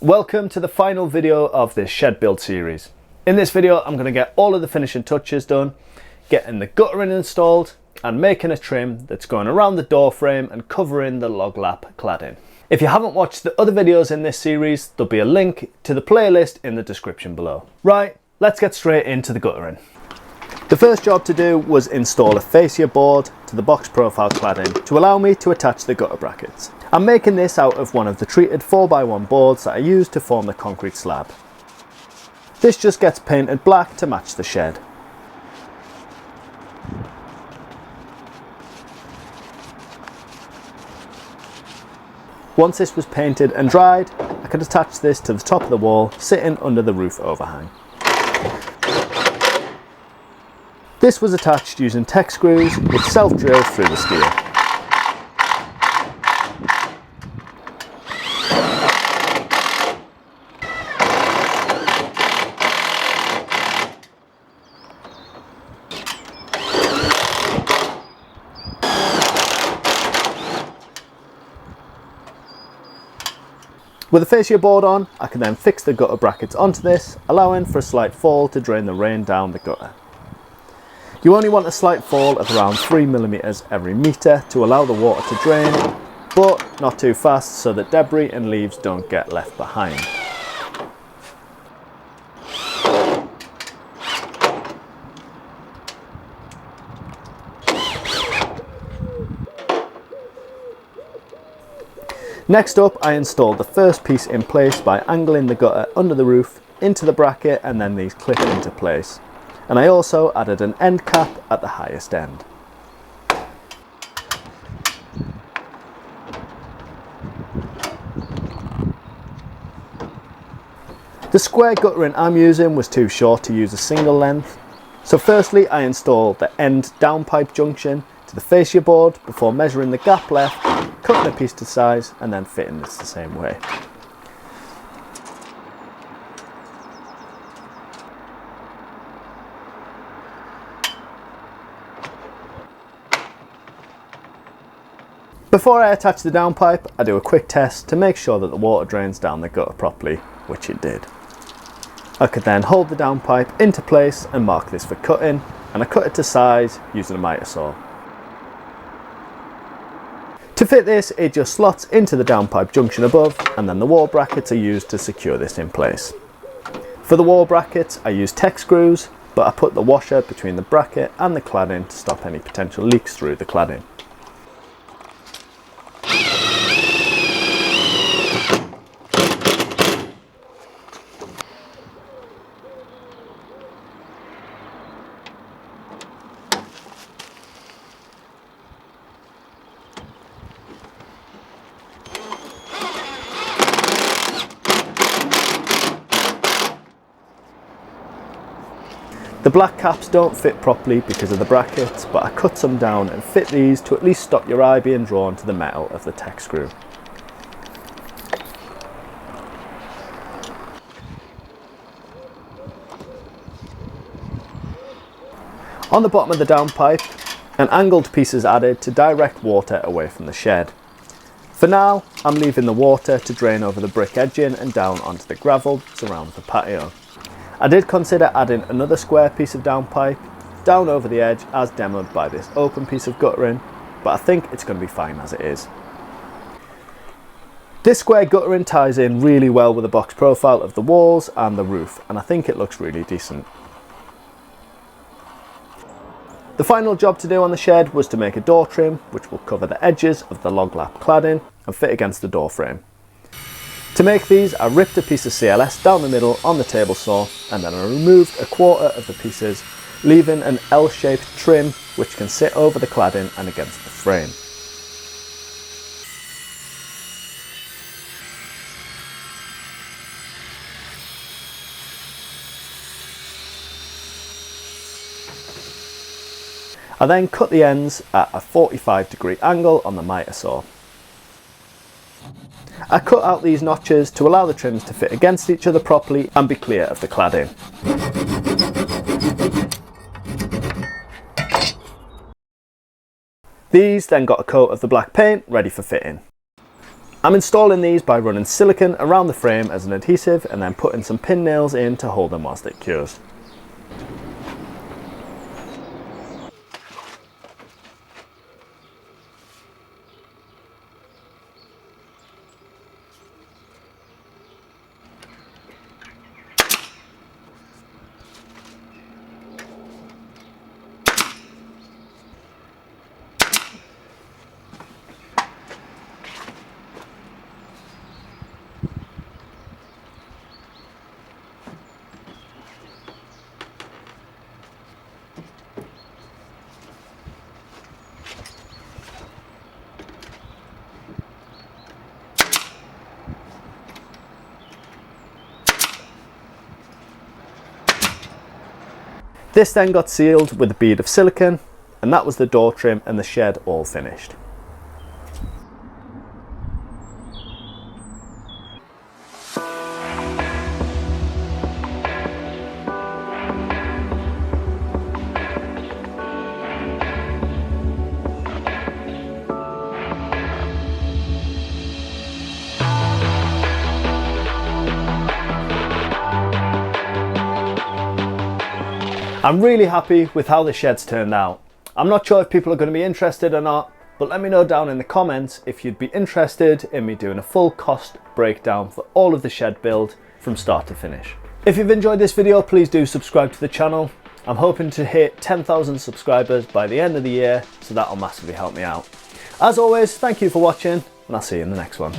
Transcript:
Welcome to the final video of this shed build series. In this video I'm going to get all of the finishing touches done, getting the guttering installed and making a trim that's going around the door frame and covering the loglap cladding. If you haven't watched the other videos in this series, there'll be a link to the playlist in the description below. Right, let's get straight into the guttering. The first job to do was install a fascia board to the box profile cladding to allow me to attach the gutter brackets. I'm making this out of one of the treated 4x1 boards that I used to form the concrete slab. This just gets painted black to match the shed. Once this was painted and dried, I could attach this to the top of the wall sitting under the roof overhang. This was attached using tech screws with self-drill through the steel. With the fascia board on, I can then fix the gutter brackets onto this, allowing for a slight fall to drain the rain down the gutter. You only want a slight fall of around 3mm every metre to allow the water to drain, but not too fast so that debris and leaves don't get left behind. Next up, I installed the first piece in place by angling the gutter under the roof into the bracket and then these clip into place. And I also added an end cap at the highest end. The square guttering I'm using was too short to use a single length. So firstly, I installed the end downpipe junction to the fascia board before measuring the gap left, cutting a piece to size and then fitting this the same way. Before I attach the downpipe, I do a quick test to make sure that the water drains down the gutter properly, which it did. I could then hold the downpipe into place and mark this for cutting, and I cut it to size using a miter saw. To fit this, it just slots into the downpipe junction above, and then the wall brackets are used to secure this in place. For the wall brackets, I use tech screws, but I put the washer between the bracket and the cladding to stop any potential leaks through the cladding. The black caps don't fit properly because of the brackets, but I cut some down and fit these to at least stop your eye being drawn to the metal of the tech screw. On the bottom of the downpipe, an angled piece is added to direct water away from the shed. For now, I'm leaving the water to drain over the brick edging and down onto the gravel that surrounds the patio. I did consider adding another square piece of downpipe down over the edge as demoed by this open piece of guttering, but I think it's going to be fine as it is. This square guttering ties in really well with the box profile of the walls and the roof, and I think it looks really decent. The final job to do on the shed was to make a door trim which will cover the edges of the loglap cladding and fit against the door frame. To make these, I ripped a piece of CLS down the middle on the table saw, and then I removed a quarter of the pieces, leaving an L-shaped trim which can sit over the cladding and against the frame. I then cut the ends at a 45-degree angle on the miter saw. I cut out these notches to allow the trims to fit against each other properly and be clear of the cladding. These then got a coat of the black paint ready for fitting. I'm installing these by running silicone around the frame as an adhesive and then putting some pin nails in to hold them whilst it cures. This then got sealed with a bead of silicone, and that was the door trim and the shed all finished. I'm really happy with how the shed's turned out. I'm not sure if people are going to be interested or not, but let me know down in the comments if you'd be interested in me doing a full cost breakdown for all of the shed build from start to finish. If you've enjoyed this video, please do subscribe to the channel. I'm hoping to hit 10,000 subscribers by the end of the year, so that'll massively help me out. As always, thank you for watching, and I'll see you in the next one.